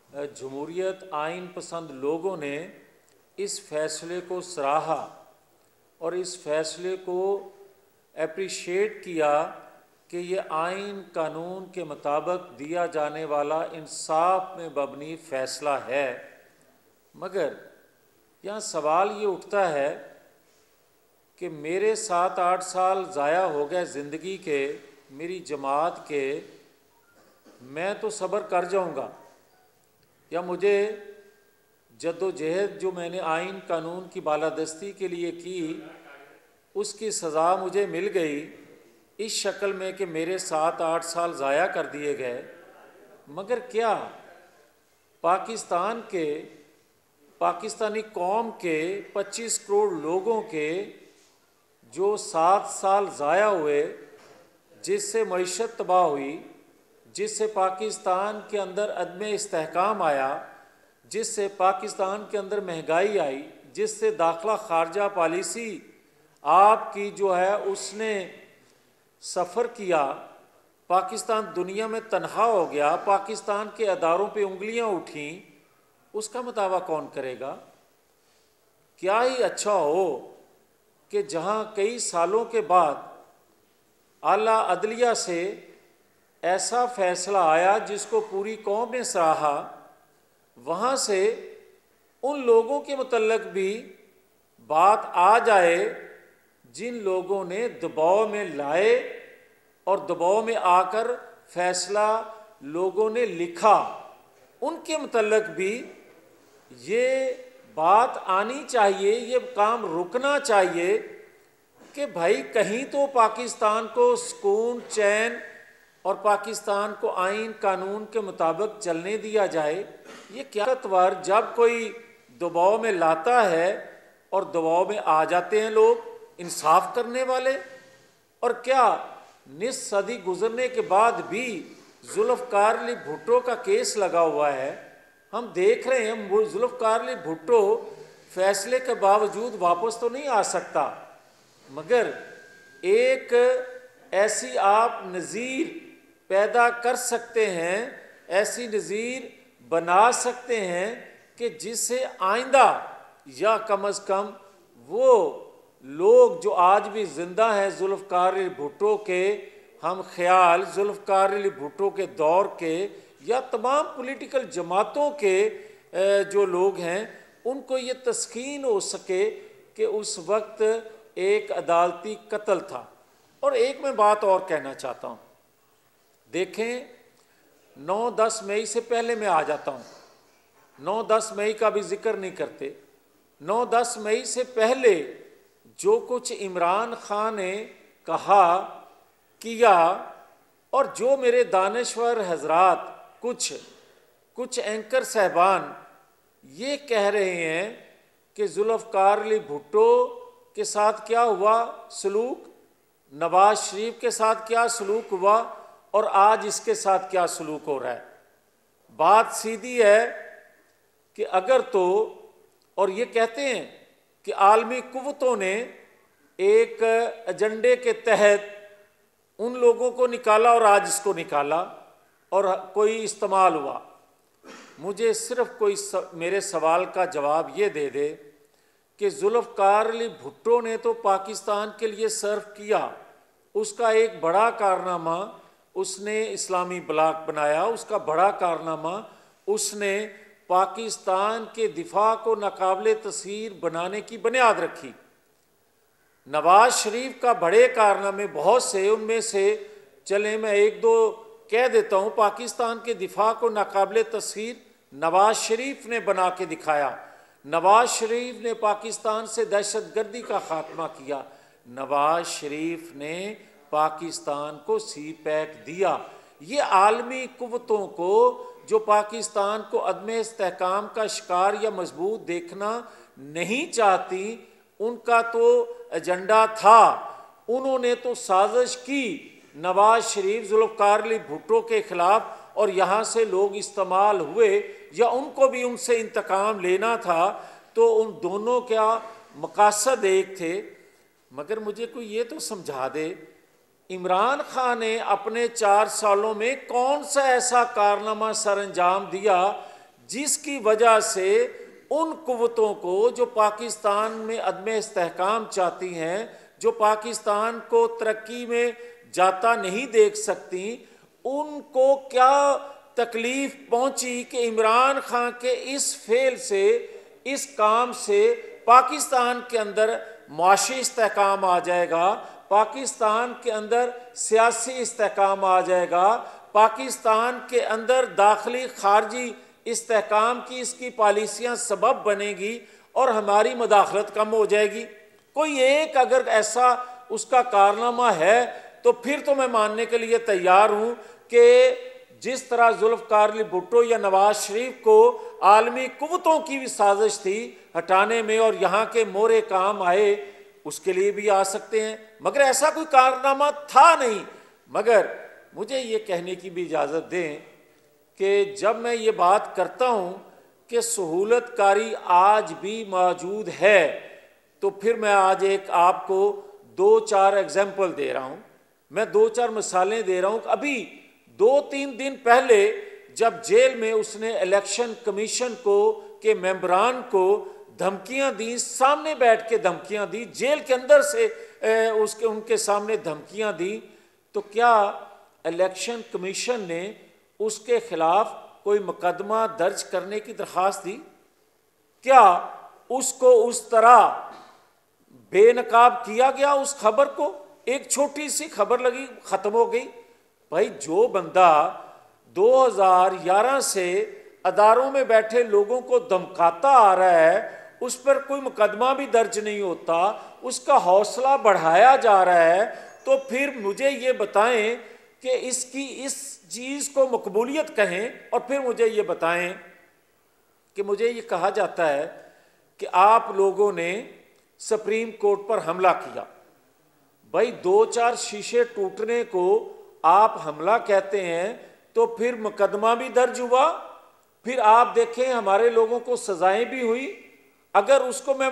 جمہوریت آئین پسند لوگوں نے اس فیصلے کو سراہا اور اس فیصلے کو اپریشیٹ کیا کہ یہ آئین قانون کے مطابق دیا جانے والا انصاف میں مبنی فیصلہ ہے۔ مگر یہاں سوال یہ اٹھتا ہے کہ میرے 7-8 سال ضائع ہو گئے زندگی کے، میری جماعت کے، میں تو صبر کر جاؤں گا، یا مجھے جد و جہد جو میں نے آئین قانون کی بالادستی کے لیے کی اس کی سزا مجھے مل گئی اس شکل میں کہ میرے 7-8 سال ضائع کر دیے گئے۔ مگر کیا پاکستانی قوم کے 25 کروڑ لوگوں کے جو 7 سال ضائع ہوئے، جس سے معیشت تباہ ہوئی، جس سے پاکستان کے اندر عدم استحکام آیا، جس سے پاکستان کے اندر مہنگائی آئی، جس سے داخلہ خارجہ پالیسی آپ کی جو ہے اس نے سفر کیا، پاکستان دنیا میں تنہا ہو گیا، پاکستان کے اداروں پہ انگلیاں اٹھیں، اس کا مطالبہ کون کرے گا؟ کیا ہی اچھا ہو کہ جہاں کئی سالوں کے بعد اعلیٰ عدلیہ سے ایسا فیصلہ آیا جس کو پوری قوم نے سراہا، وہاں سے ان لوگوں کے متعلق بھی بات آ جائے جن لوگوں نے دباؤ میں لائے اور دباؤ میں آ کر فیصلہ لوگوں نے لکھا، ان کے متعلق بھی یہ بات آنی چاہیے، یہ کام رکنا چاہیے کہ بھائی کہیں تو پاکستان کو سکون، چین اور پاکستان کو آئین قانون کے مطابق چلنے دیا جائے۔ یہ کیا طاقتور جب کوئی دباؤ میں لاتا ہے اور دباؤ میں آ جاتے ہیں لوگ انصاف کرنے والے، اور کیا نصف صدی گزرنے کے بعد بھی ذوالفقار علی بھٹو کا کیس لگا ہوا ہے، ہم دیکھ رہے ہیں ذوالفقار علی بھٹو فیصلے کے باوجود واپس تو نہیں آ سکتا، مگر ایک ایسی آپ نظیر پیدا کر سکتے ہیں، ایسی نظیر بنا سکتے ہیں کہ جس سے آئندہ یا کم از کم وہ لوگ جو آج بھی زندہ ہیں ذوالفقار علی بھٹو کے ہم خیال، ذوالفقار علی بھٹو کے دور کے یا تمام پولیٹیکل جماعتوں کے جو لوگ ہیں، ان کو یہ تسکین ہو سکے کہ اس وقت ایک عدالتی قتل تھا۔ اور ایک میں بات اور کہنا چاہتا ہوں، دیکھیں 9-10 مئی سے پہلے میں آ جاتا ہوں، 9-10 مئی کا بھی ذکر نہیں کرتے۔ 9-10 مئی سے پہلے جو کچھ عمران خان نے کہا کیا، اور جو میرے دانشور حضرات کچھ اینکر صاحبان یہ کہہ رہے ہیں کہ ذوالفقار علی بھٹو کے ساتھ کیا ہوا سلوک، نواز شریف کے ساتھ کیا سلوک ہوا، اور آج اس کے ساتھ کیا سلوک ہو رہا ہے، بات سیدھی ہے کہ اگر تو، اور یہ کہتے ہیں کہ عالمی قوتوں نے ایک ایجنڈے کے تحت ان لوگوں کو نکالا اور آج اس کو نکالا اور کوئی استعمال ہوا، مجھے صرف کوئی میرے سوال کا جواب یہ دے دے کہ ذوالفقار علی بھٹو نے تو پاکستان کے لیے سرو کیا، اس کا ایک بڑا کارنامہ اس نے اسلامی بلاک بنایا، اس کا بڑا کارنامہ اس نے پاکستان کے دفاع کو ناقابل تسخیر بنانے کی بنیاد رکھی۔ نواز شریف کا بڑے کارنامے بہت سے، ان میں سے چلیں میں ایک دو کہہ دیتا ہوں۔ پاکستان کے دفاع کو ناقابل تسخیر نواز شریف نے بنا کے دکھایا، نواز شریف نے پاکستان سے دہشت گردی کا خاتمہ کیا، نواز شریف نے پاکستان کو سی پیک دیا۔ یہ عالمی قوتوں کو جو پاکستان کو عدم استحکام کا شکار یا مضبوط دیکھنا نہیں چاہتی، ان کا تو ایجنڈا تھا، انہوں نے تو سازش کی نواز شریف ذوالفقار علی بھٹو کے خلاف، اور یہاں سے لوگ استعمال ہوئے یا ان کو بھی ان سے انتقام لینا تھا، تو ان دونوں کا مقاصد ایک تھے۔ مگر مجھے کوئی یہ تو سمجھا دے عمران خان نے اپنے 4 سالوں میں کون سا ایسا کارنامہ سر انجام دیا جس کی وجہ سے ان قوتوں کو جو پاکستان میں عدم استحکام چاہتی ہیں، جو پاکستان کو ترقی میں جاتا نہیں دیکھ سکتی، ان کو کیا تکلیف پہنچی کہ عمران خان کے اس فعل سے، اس کام سے پاکستان کے اندر معاشی استحکام آ جائے گا، پاکستان کے اندر سیاسی استحکام آ جائے گا، پاکستان کے اندر داخلی خارجی استحکام کی اس کی پالیسیاں سبب بنے گی اور ہماری مداخلت کم ہو جائے گی۔ کوئی ایک اگر ایسا اس کا کارنامہ ہے تو پھر تو میں ماننے کے لیے تیار ہوں کہ جس طرح ذوالفقار علی بھٹو یا نواز شریف کو عالمی قوتوں کی بھی سازش تھی ہٹانے میں اور یہاں کے مورے کام آئے، اس کے لیے بھی آ سکتے ہیں، مگر ایسا کوئی کارنامہ تھا نہیں۔ مگر مجھے یہ کہنے کی بھی اجازت دیں کہ جب میں یہ بات کرتا ہوں کہ سہولت کاری آج بھی موجود ہے، تو پھر میں آج ایک آپ کو 2-4 ایگزامپل دے رہا ہوں، میں 2-4 مثالیں دے رہا ہوں۔ ابھی 2-3 دن پہلے جب جیل میں اس نے الیکشن کمیشن کو کے ممبران کو دھمکیاں دی، سامنے بیٹھ کے دھمکیاں دی، جیل کے اندر سے ان کے سامنے دھمکیاں دی، تو کیا الیکشن کمیشن نے اس کے خلاف کوئی مقدمہ درج کرنے کی درخواست دی؟ کیا اس کو اس طرح بے نقاب کیا گیا؟ اس خبر کو ایک چھوٹی سی خبر لگی ختم ہو گئی۔ بھائی جو بندہ 2011 سے اداروں میں بیٹھے لوگوں کو دھمکاتا آ رہا ہے، اس پر کوئی مقدمہ بھی درج نہیں ہوتا، اس کا حوصلہ بڑھایا جا رہا ہے، تو پھر مجھے یہ بتائیں کہ اس کی اس چیز کو مقبولیت کہیں، اور پھر مجھے یہ بتائیں کہ مجھے یہ کہا جاتا ہے کہ آپ لوگوں نے سپریم کورٹ پر حملہ کیا۔ بھائی 2-4 شیشے ٹوٹنے کو آپ حملہ کہتے ہیں تو پھر مقدمہ بھی درج ہوا، پھر آپ دیکھیں ہمارے لوگوں کو سزائیں بھی ہوئی۔ اگر اس کو میں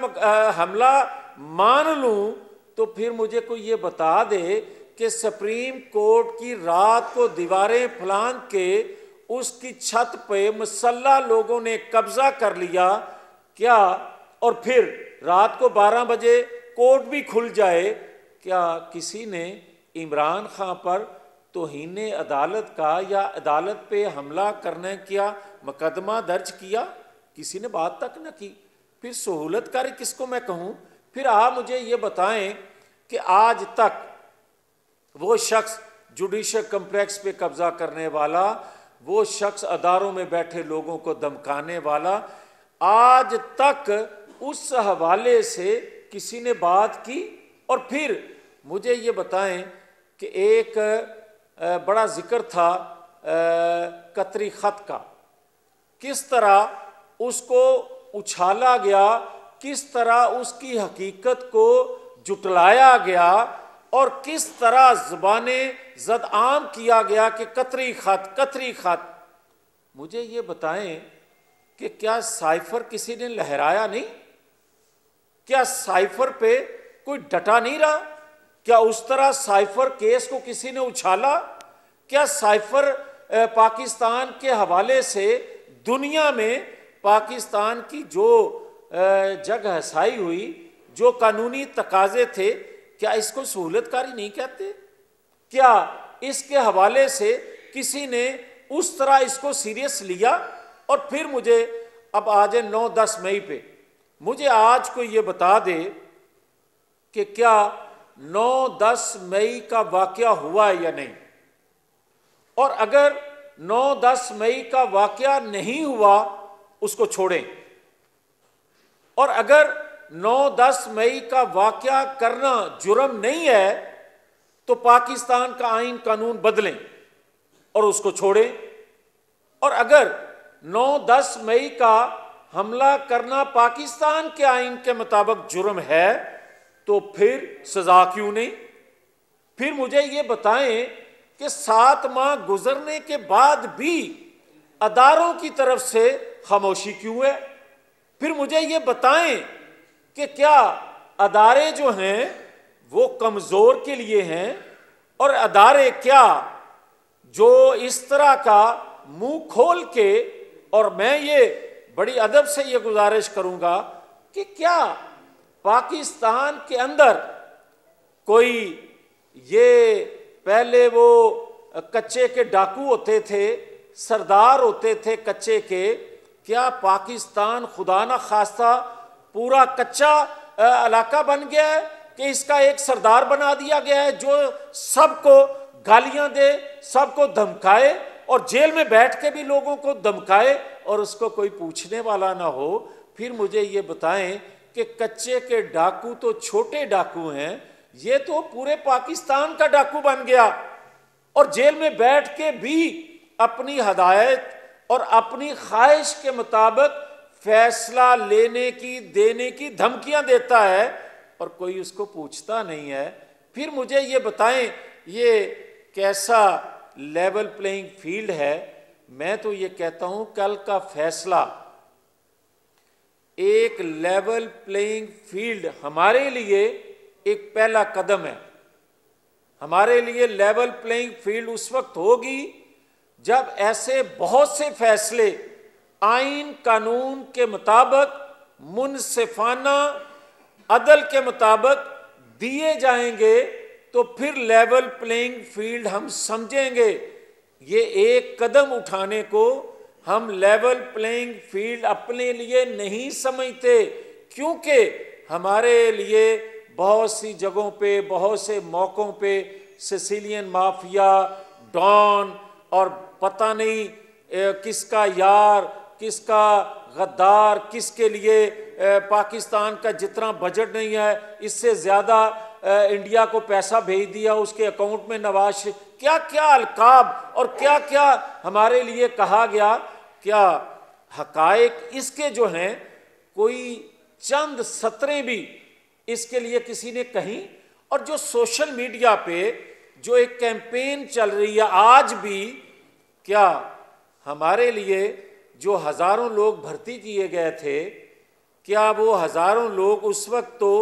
حملہ مان لوں تو پھر مجھے کوئی یہ بتا دے کہ سپریم کورٹ کی رات کو دیواریں پھلان کے اس کی چھت پہ مسلح لوگوں نے قبضہ کر لیا کیا، اور پھر رات کو 12 بجے کورٹ بھی کھل جائے، کیا کسی نے عمران خان پر توہین عدالت کا یا عدالت پہ حملہ کرنے کیا مقدمہ درج کیا؟ کسی نے بات تک نہ کی۔ پھر سہولت کاری کس کو میں کہوں؟ پھر آپ مجھے یہ بتائیں کہ آج تک وہ شخص جوڈیشل کمپلیکس پہ قبضہ کرنے والا، وہ شخص اداروں میں بیٹھے لوگوں کو دھمکانے والا، آج تک اس حوالے سے کسی نے بات کی؟ اور پھر مجھے یہ بتائیں کہ ایک بڑا ذکر تھا قطری خط کا، کس طرح اس کو اچھالا گیا، کس طرح اس کی حقیقت کو جٹلایا گیا، اور کس طرح زبانیں زد عام کیا گیا کہ قطری خط قطری خط۔ مجھے یہ بتائیں کہ کیا سائفر کسی نے لہرایا نہیں؟ کیا سائفر پہ کوئی ڈٹا نہیں رہا؟ کیا اس طرح سائفر کیس کو کسی نے اچھالا؟ کیا سائفر پاکستان کے حوالے سے دنیا میں پاکستان کی جو جگ ہسائی ہوئی، جو قانونی تقاضے تھے، کیا اس کو سہولت کاری نہیں کہتے؟ کیا اس کے حوالے سے کسی نے اس طرح اس کو سیریس لیا؟ اور پھر مجھے اب آج 9-10 مئی پہ مجھے آج کو یہ بتا دے کہ کیا 9-10 مئی کا واقعہ ہوا یا نہیں، اور اگر 9-10 مئی کا واقعہ نہیں ہوا اس کو چھوڑیں، اور اگر 9-10 مئی کا واقعہ کرنا جرم نہیں ہے تو پاکستان کا آئین قانون بدلیں اور اس کو چھوڑیں، اور اگر 9-10 مئی کا حملہ کرنا پاکستان کے آئین کے مطابق جرم ہے تو پھر سزا کیوں نہیں؟ پھر مجھے یہ بتائیں کہ 7 ماہ گزرنے کے بعد بھی اداروں کی طرف سے خاموشی کیوں ہے؟ پھر مجھے یہ بتائیں کہ کیا ادارے جو ہیں وہ کمزور کے لیے ہیں، اور ادارے کیا جو اس طرح کا منہ کھول کے اور میں یہ بڑی ادب سے یہ گزارش کروں گا کہ کیا پاکستان کے اندر کوئی یہ پہلے وہ کچے کے ڈاکو ہوتے تھے، سردار ہوتے تھے کچے کے، کیا پاکستان خدا نہ خواستہ پورا کچا علاقہ بن گیا ہے کہ اس کا ایک سردار بنا دیا گیا ہے جو سب کو گالیاں دے، سب کو دھمکائے اور جیل میں بیٹھ کے بھی لوگوں کو دھمکائے اور اس کو کوئی پوچھنے والا نہ ہو؟ پھر مجھے یہ بتائیں کہ کچے کے ڈاکو تو چھوٹے ڈاکو ہیں، یہ تو پورے پاکستان کا ڈاکو بن گیا اور جیل میں بیٹھ کے بھی اپنی ہدایت اور اپنی خواہش کے مطابق فیصلہ لینے کی دینے کی دھمکیاں دیتا ہے اور کوئی اس کو پوچھتا نہیں ہے۔ پھر مجھے یہ بتائیں یہ کیسا لیول پلینگ فیلڈ ہے؟ میں تو یہ کہتا ہوں کل کا فیصلہ ایک لیول پلینگ فیلڈ ہمارے لیے ایک پہلا قدم ہے۔ ہمارے لیے لیول پلینگ فیلڈ اس وقت ہوگی جب ایسے بہت سے فیصلے آئین قانون کے مطابق منصفانہ عدل کے مطابق دیے جائیں گے تو پھر لیول پلینگ فیلڈ ہم سمجھیں گے۔ یہ ایک قدم اٹھانے کو ہم لیول پلینگ فیلڈ اپنے لیے نہیں سمجھتے، کیونکہ ہمارے لیے بہت سی جگہوں پہ بہت سے موقعوں پہ سیسیلین مافیا، ڈان اور پتہ نہیں کس کا یار کس کا غدار، کس کے لیے پاکستان کا جتنا بجٹ نہیں ہے اس سے زیادہ انڈیا کو پیسہ بھیج دیا اس کے اکاؤنٹ میں نواز شریف، کیا کیا القاب اور کیا کیا ہمارے لیے کہا گیا۔ کیا حقائق اس کے جو ہیں کوئی چند سطریں بھی اس کے لیے کسی نے کہیں؟ اور جو سوشل میڈیا پہ جو ایک کیمپین چل رہی ہے آج بھی، کیا ہمارے لیے جو ہزاروں لوگ بھرتی کیے گئے تھے، کیا وہ ہزاروں لوگ اس وقت تو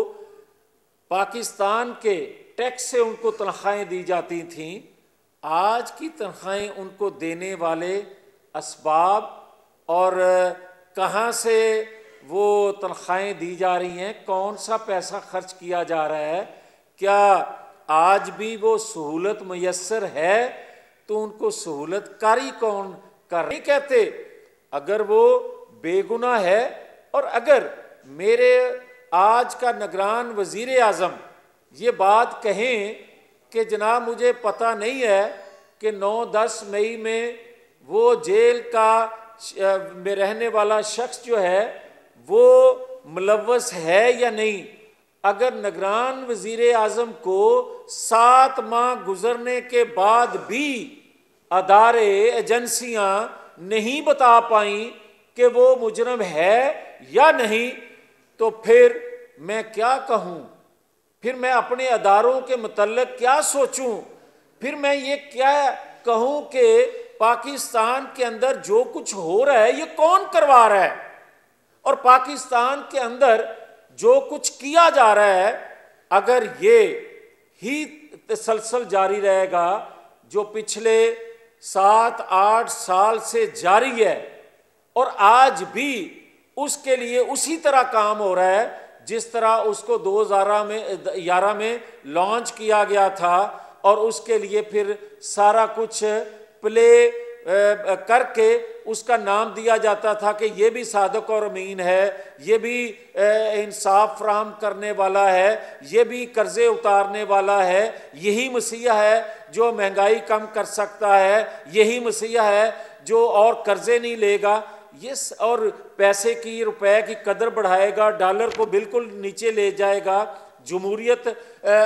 پاکستان کے ٹیکس سے ان کو تنخواہیں دی جاتی تھیں؟ آج کی تنخواہیں ان کو دینے والے اسباب اور کہاں سے وہ تنخواہیں دی جا رہی ہیں، کون سا پیسہ خرچ کیا جا رہا ہے؟ کیا آج بھی وہ سہولت میسر ہے؟ تو ان کو سہولت کاری کون کر رہے؟ کہتے اگر وہ بے گناہ ہے، اور اگر میرے آج کا نگران وزیر اعظم یہ بات کہیں کہ جناب مجھے پتہ نہیں ہے کہ 9-10 مئی میں وہ جیل کا میں رہنے والا شخص جو ہے وہ ملوث ہے یا نہیں، اگر نگران وزیر اعظم کو 7 ماہ گزرنے کے بعد بھی ادارے ایجنسیاں نہیں بتا پائیں کہ وہ مجرم ہے یا نہیں، تو پھر میں کیا کہوں؟ پھر میں اپنے اداروں کے متعلق کیا سوچوں؟ پھر میں یہ کیا کہوں کہ پاکستان کے اندر جو کچھ ہو رہا ہے یہ کون کروا رہا ہے؟ اور پاکستان کے اندر جو کچھ کیا جا رہا ہے اگر یہ ہی تسلسل جاری رہے گا جو پچھلے 7-8 سال سے جاری ہے، اور آج بھی اس کے لیے اسی طرح کام ہو رہا ہے جس طرح اس کو 2011 میں لانچ کیا گیا تھا، اور اس کے لیے پھر سارا کچھ پلے کر کے اس کا نام دیا جاتا تھا کہ یہ بھی صادق اور امین ہے، یہ بھی انصاف فراہم کرنے والا ہے، یہ بھی قرضے اتارنے والا ہے، یہی مسیح ہے جو مہنگائی کم کر سکتا ہے، یہی مسیح ہے جو اور قرضے نہیں لے گا، یہ اور پیسے کی روپے کی قدر بڑھائے گا، ڈالر کو بالکل نیچے لے جائے گا، جمہوریت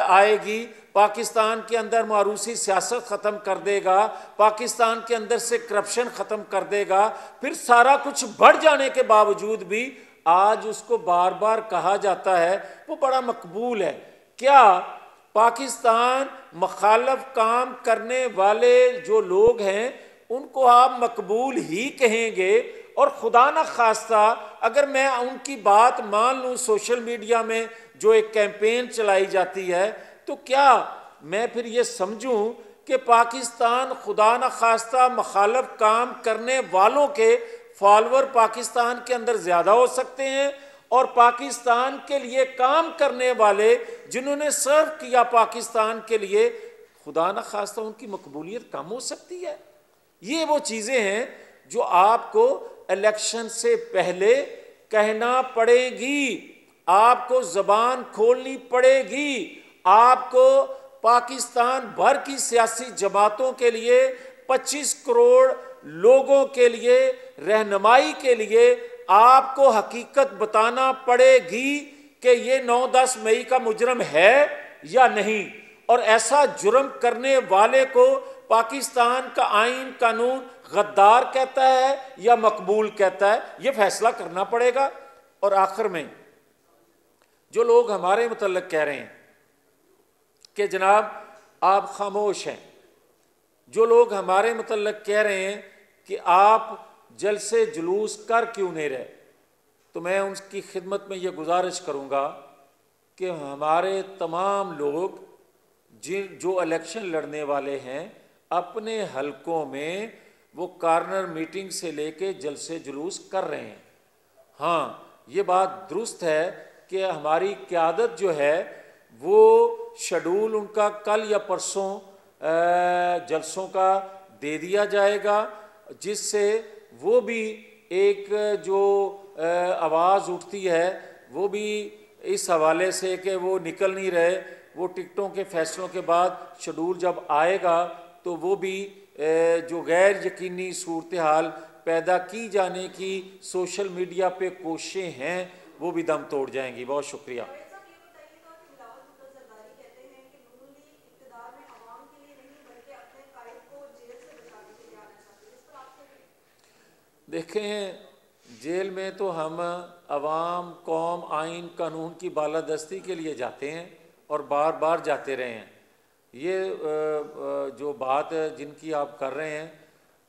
آئے گی، پاکستان کے اندر معروضی سیاست ختم کر دے گا، پاکستان کے اندر سے کرپشن ختم کر دے گا۔ پھر سارا کچھ بڑھ جانے کے باوجود بھی آج اس کو بار بار کہا جاتا ہے وہ بڑا مقبول ہے۔ کیا پاکستان مخالف کام کرنے والے جو لوگ ہیں ان کو آپ مقبول ہی کہیں گے؟ اور خدا نہ خواستہ اگر میں ان کی بات مان لوں سوشل میڈیا میں جو ایک کیمپین چلائی جاتی ہے، تو کیا میں پھر یہ سمجھوں کہ پاکستان خدا نہ خواستہ مخالف کام کرنے والوں کے فالوور پاکستان کے اندر زیادہ ہو سکتے ہیں، اور پاکستان کے لیے کام کرنے والے جنہوں نے سرو کیا پاکستان کے لیے، خدا نہ خواستہ ان کی مقبولیت کم ہو سکتی ہے۔ یہ وہ چیزیں ہیں جو آپ کو الیکشن سے پہلے کہنا پڑے گی، آپ کو زبان کھولنی پڑے گی، آپ کو پاکستان بھر کی سیاسی جماعتوں کے لیے، 25 کروڑ لوگوں کے لیے رہنمائی کے لیے آپ کو حقیقت بتانا پڑے گی کہ یہ 9-10 مئی کا مجرم ہے یا نہیں، اور ایسا جرم کرنے والے کو پاکستان کا آئین قانون غدار کہتا ہے یا مقبول کہتا ہے، یہ فیصلہ کرنا پڑے گا۔ اور آخر میں جو لوگ ہمارے متعلق کہہ رہے ہیں کہ جناب آپ خاموش ہیں، جو لوگ ہمارے متعلق کہہ رہے ہیں کہ آپ جلسے جلوس کر کیوں نہیں رہے، تو میں ان کی خدمت میں یہ گزارش کروں گا کہ ہمارے تمام لوگ جو الیکشن لڑنے والے ہیں اپنے حلقوں میں وہ کارنر میٹنگ سے لے کے جلسے جلوس کر رہے ہیں۔ ہاں یہ بات درست ہے کہ ہماری قیادت جو ہے وہ شیڈول ان کا کل یا پرسوں جلسوں کا دے دیا جائے گا، جس سے وہ بھی ایک جو آواز اٹھتی ہے وہ بھی اس حوالے سے کہ وہ نکل نہیں رہے، وہ ٹکٹوں کے فیصلوں کے بعد شیڈول جب آئے گا تو وہ بھی جو غیر یقینی صورتحال پیدا کی جانے کی سوشل میڈیا پہ کوششیں ہیں وہ بھی دم توڑ جائیں گی۔ بہت شکریہ۔ دیکھیں جیل میں تو ہم عوام، قوم، آئین قانون کی بالادستی کے لیے جاتے ہیں اور بار بار جاتے رہے ہیں۔ یہ جو بات جن کی آپ کر رہے ہیں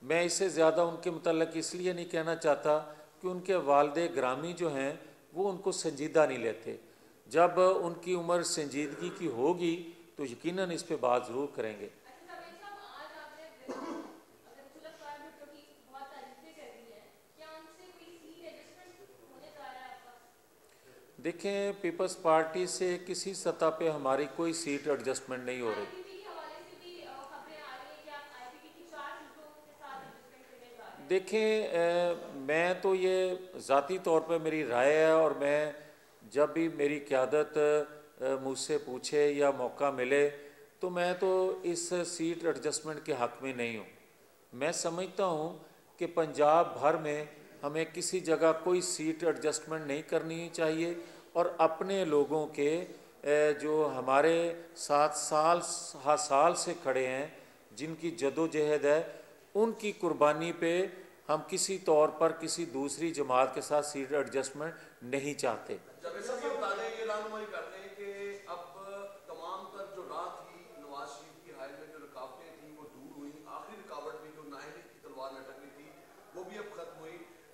میں اس سے زیادہ ان کے متعلق اس لیے نہیں کہنا چاہتا کہ ان کے والد گرامی جو ہیں وہ ان کو سنجیدہ نہیں لیتے۔ جب ان کی عمر سنجیدگی کی ہوگی تو یقیناً اس پہ بات ضرور کریں گے۔ دیکھیں پیپلز پارٹی سے کسی سطح پہ ہماری کوئی سیٹ ایڈجسٹمنٹ نہیں ہو رہی۔ دیکھیں میں تو یہ ذاتی طور پہ میری رائے ہے، اور میں جب بھی میری قیادت مجھ سے پوچھے یا موقع ملے تو میں تو اس سیٹ ایڈجسٹمنٹ کے حق میں نہیں ہوں۔ میں سمجھتا ہوں کہ پنجاب بھر میں ہمیں کسی جگہ کوئی سیٹ ایڈجسٹمنٹ نہیں کرنی چاہیے، اور اپنے لوگوں کے جو ہمارے ساتھ سال سے کھڑے ہیں، جن کی جد و جہد ہے، ان کی قربانی پہ ہم کسی طور پر کسی دوسری جماعت کے ساتھ سیٹ ایڈجسٹمنٹ نہیں چاہتے۔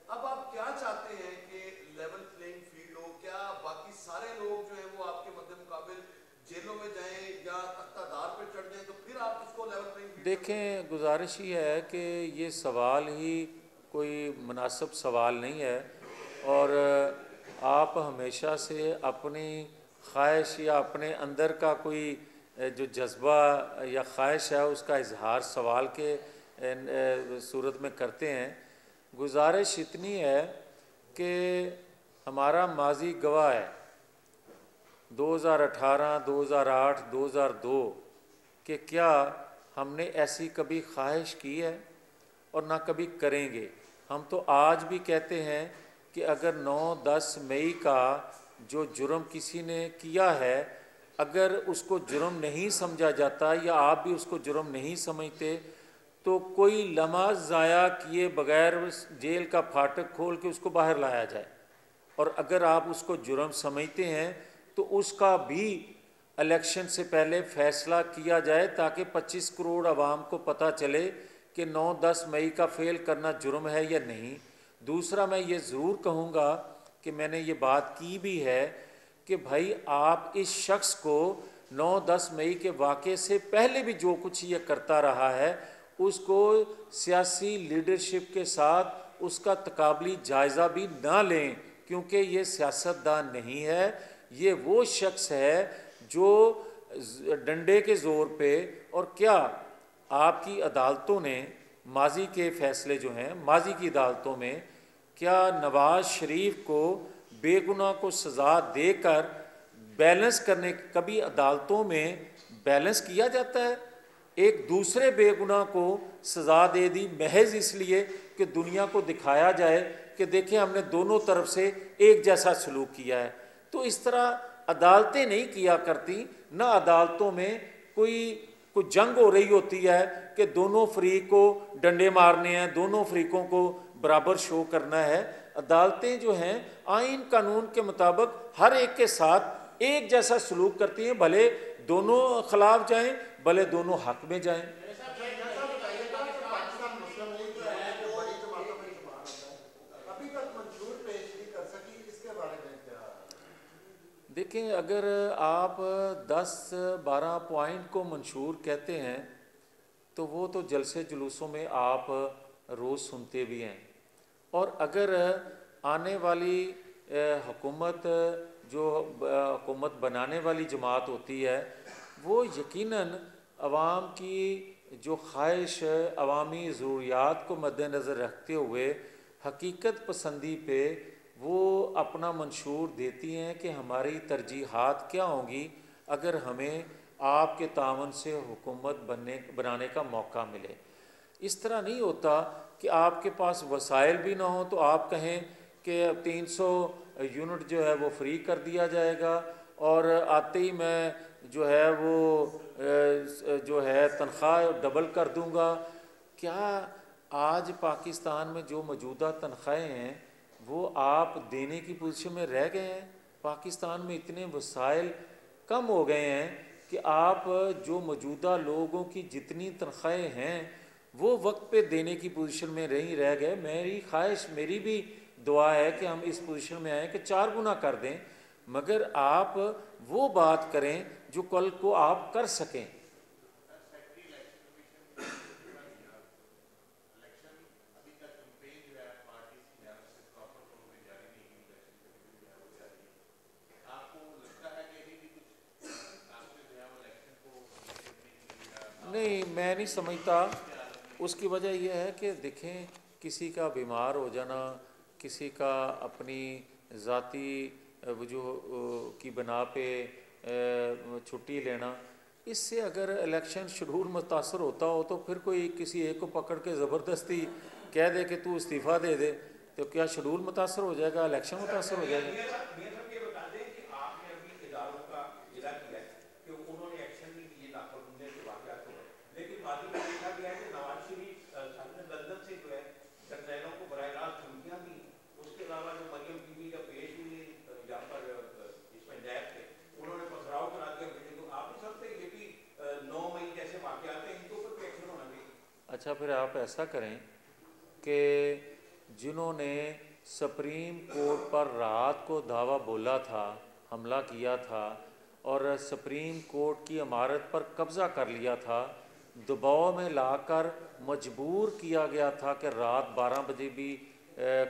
اب آپ کیا چاہتے ہیں کہ لیول پلینگ فیلڈ ہو؟ کیا باقی سارے لوگ جو ہیں وہ آپ کے مد مقابل جیلوں میں جائیں یا تختہ دار پہ چڑھ جائیں، تو پھر آپ اس کو لیول پلینگ فیلڈ؟ دیکھیں گزارش یہ ہے کہ یہ سوال ہی کوئی مناسب سوال نہیں ہے، اور آپ ہمیشہ سے اپنی خواہش یا اپنے اندر کا کوئی جو جذبہ یا خواہش ہے اس کا اظہار سوال کے صورت میں کرتے ہیں۔ گزارش اتنی ہے کہ ہمارا ماضی گواہ ہے 2018، 2008، 2002 کہ کیا ہم نے ایسی کبھی خواہش کی ہے، اور نہ کبھی کریں گے۔ ہم تو آج بھی کہتے ہیں کہ اگر 9-10 مئی کا جو جرم کسی نے کیا ہے، اگر اس کو جرم نہیں سمجھا جاتا یا آپ بھی اس کو جرم نہیں سمجھتے تو کوئی لمحہ ضائع کیے بغیر جیل کا پھاٹک کھول کے اس کو باہر لایا جائے، اور اگر آپ اس کو جرم سمجھتے ہیں تو اس کا بھی الیکشن سے پہلے فیصلہ کیا جائے تاکہ 25 کروڑ عوام کو پتہ چلے کہ 9-10 مئی کا فیل کرنا جرم ہے یا نہیں۔ دوسرا میں یہ ضرور کہوں گا کہ میں نے یہ بات کی بھی ہے کہ بھائی آپ اس شخص کو 9-10 مئی کے واقعے سے پہلے بھی جو کچھ یہ کرتا رہا ہے اس کو سیاسی لیڈرشپ کے ساتھ اس کا تقابلی جائزہ بھی نہ لیں، کیونکہ یہ سیاستدان نہیں ہے، یہ وہ شخص ہے جو ڈنڈے کے زور پہ، اور کیا آپ کی عدالتوں نے ماضی کے فیصلے جو ہیں ماضی کی عدالتوں میں کیا نواز شریف کو بے گناہ کو سزا دے کر بیلنس کرنے، کبھی عدالتوں میں بیلنس کیا جاتا ہے؟ ایک دوسرے بے گناہ کو سزا دے دی محض اس لیے کہ دنیا کو دکھایا جائے کہ دیکھیں ہم نے دونوں طرف سے ایک جیسا سلوک کیا ہے۔ تو اس طرح عدالتیں نہیں کیا کرتی، نہ عدالتوں میں کوئی جنگ ہو رہی ہوتی ہے کہ دونوں فریق کو ڈنڈے مارنے ہیں، دونوں فریقوں کو برابر شو کرنا ہے۔ عدالتیں جو ہیں آئین قانون کے مطابق ہر ایک کے ساتھ ایک جیسا سلوک کرتی ہیں، بھلے دونوں خلاف جائیں بھلے دونوں حق میں جائیں۔ دیکھیں، اگر آپ 10-12 پوائنٹ کو منشور کہتے ہیں تو وہ تو جلسے جلوسوں میں آپ روز سنتے بھی ہیں، اور اگر آنے والی حکومت جو حکومت بنانے والی جماعت ہوتی ہے وہ یقیناً عوام کی جو خواہش، عوامی ضروریات کو مد نظر رکھتے ہوئے حقیقت پسندی پہ وہ اپنا منشور دیتی ہیں کہ ہماری ترجیحات کیا ہوں گی اگر ہمیں آپ کے تعاون سے حکومت بنانے کا موقع ملے۔ اس طرح نہیں ہوتا کہ آپ کے پاس وسائل بھی نہ ہوں تو آپ کہیں کہ 300 یونٹ جو ہے وہ فری کر دیا جائے گا، اور آتے ہی میں جو ہے وہ جو ہے تنخواہ ڈبل کر دوں گا۔ کیا آج پاکستان میں جو موجودہ تنخواہیں ہیں وہ آپ دینے کی پوزیشن میں رہ گئے ہیں؟ پاکستان میں اتنے وسائل کم ہو گئے ہیں کہ آپ جو موجودہ لوگوں کی جتنی تنخواہیں ہیں وہ وقت پہ دینے کی پوزیشن میں نہیں رہ گئے۔ میری خواہش، میری بھی دعا ہے کہ ہم اس پوزیشن میں آئیں کہ 4 گنا کر دیں، مگر آپ وہ بات کریں جو کل کو آپ کر سکیں۔ نہیں، میں نہیں سمجھتا۔ اس کی وجہ یہ ہے کہ دیکھیں، کسی کا بیمار ہو جانا، کسی کا اپنی ذاتی وجوہ کی بنا پہ چھٹی لینا، اس سے اگر الیکشن شیڈول متاثر ہوتا ہو تو پھر کوئی کسی ایک کو پکڑ کے زبردستی کہہ دے کہ تو استعفیٰ دے دے تو کیا شیڈول متاثر ہو جائے گا؟ الیکشن متاثر ہو جائے گا؟ اچھا، پھر آپ ایسا کریں کہ جنہوں نے سپریم کورٹ پر رات کو دعویٰ بولا تھا، حملہ کیا تھا اور سپریم کورٹ کی عمارت پر قبضہ کر لیا تھا، دباؤ میں لا کر مجبور کیا گیا تھا کہ رات 12 بجے بھی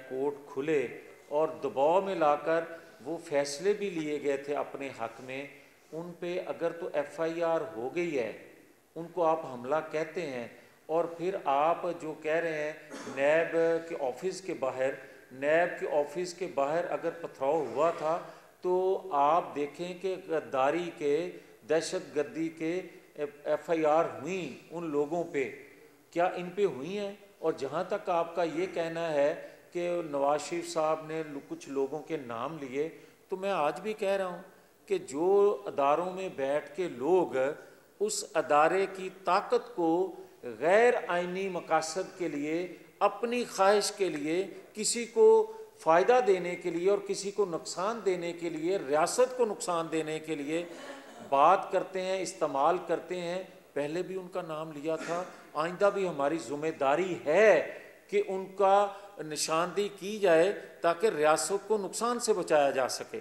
کورٹ کھلے، اور دباؤ میں لا کر وہ فیصلے بھی لیے گئے تھے اپنے حق میں، ان پہ اگر تو ایف آئی آر ہو گئی ہے، ان کو آپ حملہ کہتے ہیں، اور پھر آپ جو کہہ رہے ہیں نیب کے آفس کے باہر اگر پتھراؤ ہوا تھا تو آپ دیکھیں کہ غداری کے، دہشت گردی کے ایف آئی آر ہوئیں ان لوگوں پہ، کیا ان پہ ہوئی ہیں؟ اور جہاں تک آپ کا یہ کہنا ہے کہ نواز شریف صاحب نے کچھ لوگوں کے نام لیے، تو میں آج بھی کہہ رہا ہوں کہ جو اداروں میں بیٹھ کے لوگ اس ادارے کی طاقت کو غیر آئینی مقاصد کے لیے، اپنی خواہش کے لیے، کسی کو فائدہ دینے کے لیے اور کسی کو نقصان دینے کے لیے، ریاست کو نقصان دینے کے لیے بات کرتے ہیں، استعمال کرتے ہیں، پہلے بھی ان کا نام لیا تھا، آئندہ بھی ہماری ذمہ داری ہے کہ ان کا نشاندہی کی جائے تاکہ ریاست کو نقصان سے بچایا جا سکے۔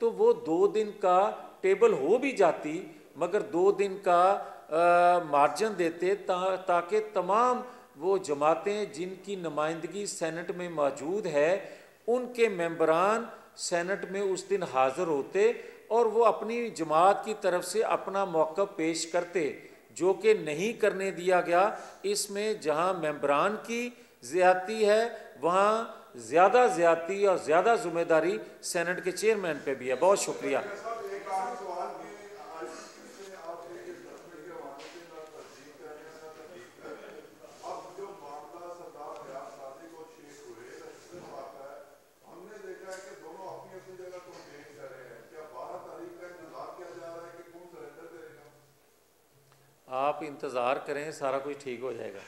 تو وہ 2 دن کا ٹیبل ہو بھی جاتی مگر 2 دن کا مارجن دیتے تاکہ تمام وہ جماعتیں جن کی نمائندگی سینٹ میں موجود ہے ان کے ممبران سینٹ میں اس دن حاضر ہوتے اور وہ اپنی جماعت کی طرف سے اپنا موقف پیش کرتے، جو کہ نہیں کرنے دیا گیا۔ اس میں جہاں ممبران کی زیادتی ہے وہاں زیادہ زیادتی اور زیادہ ذمہ داری سینٹ کے چیئرمین پہ بھی ہے۔ بہت شکریہ۔ آپ انتظار کریں، سارا کچھ ٹھیک ہو جائے گا۔